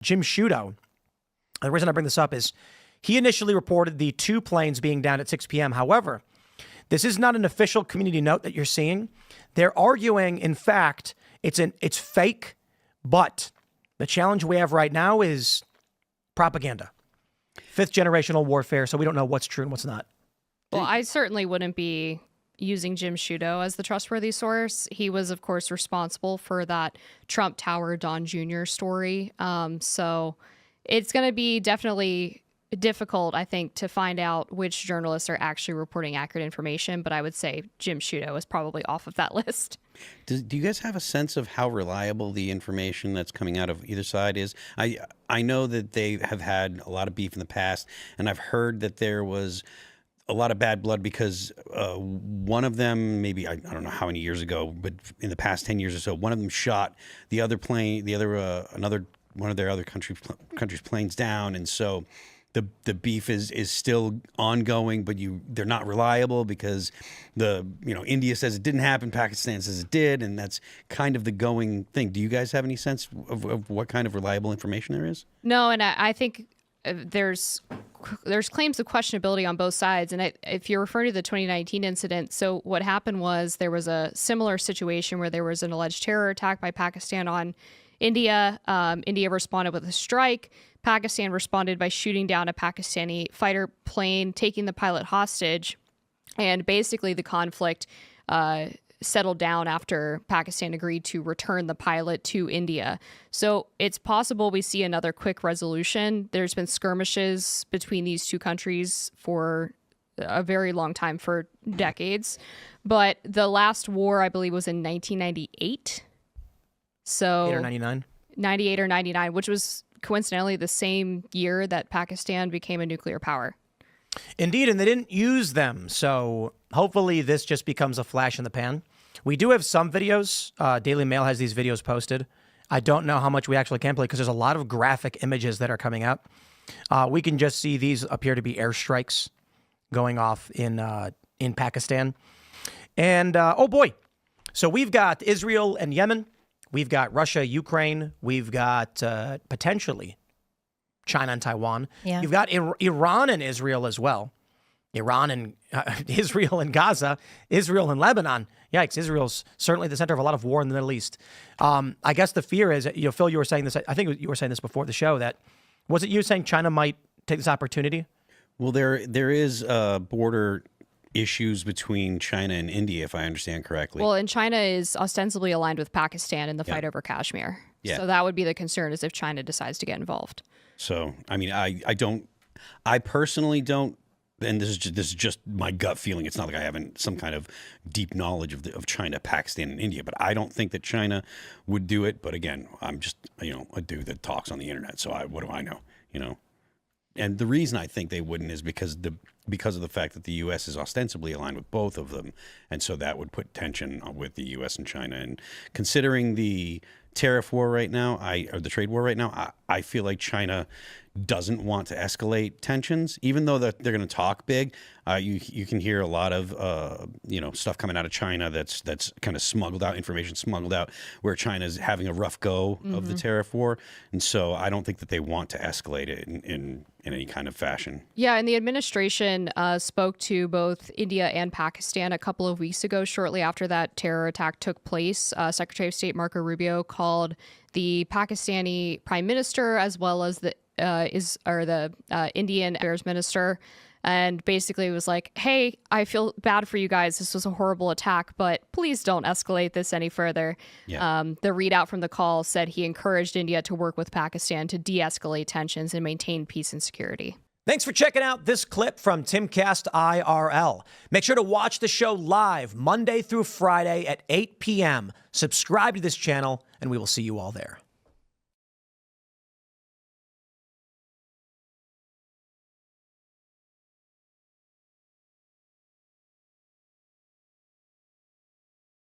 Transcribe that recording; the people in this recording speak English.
Jim Sciutto, the reason I bring this up is he initially reported the 2 planes being down at 6 p.m. However, this is not an official community note that you're seeing. They're arguing, in fact, it's fake, but the challenge we have right now is propaganda. 5th generational warfare, so we don't know what's true and what's not. Well, I certainly wouldn't be using Jim Sciutto as the trustworthy source. He was, of course, responsible for that Trump Tower Don Jr. story. So it's going to be definitely difficult, I think, to find out which journalists are actually reporting accurate information. But I would say Jim Sciutto is probably off of that list. Do you guys have a sense of how reliable the information that's coming out of either side is? I know that they have had a lot of beef in the past, and I've heard that there was a lot of bad blood because one of them, maybe I don't know how many years ago, but in the past 10 years or so, one of them shot the other plane, another one of their other country's planes down, and so the beef is still ongoing, but they're not reliable because India says it didn't happen, Pakistan says it did, and that's kind of the going thing. Do you guys have any sense of what kind of reliable information there is? No, and I think there's claims of questionability on both sides. And if you're referring to the 2019 incident, so what happened was there was a similar situation where there was an alleged terror attack by Pakistan on India. India responded with a strike. Pakistan responded by shooting down a Pakistani fighter plane, taking the pilot hostage. And basically the conflict settled down after Pakistan agreed to return the pilot to India. So it's possible we see another quick resolution. There's been skirmishes between these two countries for a very long time, for decades. But the last war, I believe, was in 1998. So 8 or 99? 98 or 99, which was coincidentally the same year that Pakistan became a nuclear power. Indeed, and they didn't use them. So hopefully this just becomes a flash in the pan. We do have some videos. Daily Mail has these videos posted. I don't know how much we actually can play because there's a lot of graphic images that are coming up. We can just see these appear to be airstrikes going off in Pakistan. And, oh boy. So we've got Israel and Yemen. We've got Russia, Ukraine. We've got potentially China and Taiwan. Yeah. You've got Iran and Israel as well. Iran and Israel and Gaza, Israel and Lebanon. Yikes, Israel's certainly the center of a lot of war in the Middle East. I guess the fear is, Phil, you were saying this, I think you were saying this before the show, that, was it you saying China might take this opportunity? Well, there is border issues between China and India, if I understand correctly. Well, and China is ostensibly aligned with Pakistan in the fight over Kashmir. Yeah. So that would be the concern, is if China decides to get involved. So, I mean, I personally don't, and this is just my gut feeling. It's not like I haven't some kind of deep knowledge of China, Pakistan, and India, but I don't think that China would do it. But again, I'm just, a dude that talks on the internet. So what do I know, And the reason I think they wouldn't is because of the fact that the U.S. is ostensibly aligned with both of them. And so that would put tension with the U.S. and China. And considering the tariff war right now, or the trade war right now, I feel like China doesn't want to escalate tensions, even though they're going to talk big. You can hear a lot of stuff coming out of China that's kind of information smuggled out, where China's having a rough go of the tariff war, and so I don't think that they want to escalate it in any kind of fashion. Yeah, and the administration spoke to both India and Pakistan a couple of weeks ago, shortly after that terror attack took place. Secretary of State Marco Rubio called the Pakistani prime minister as well as the Indian affairs minister, and basically was like, hey, I feel bad for you guys. This was a horrible attack, but please don't escalate this any further. Yeah. The readout from the call said he encouraged India to work with Pakistan to de-escalate tensions and maintain peace and security. Thanks for checking out this clip from Timcast IRL. Make sure to watch the show live Monday through Friday at 8 p.m. Subscribe to this channel, and we will see you all there.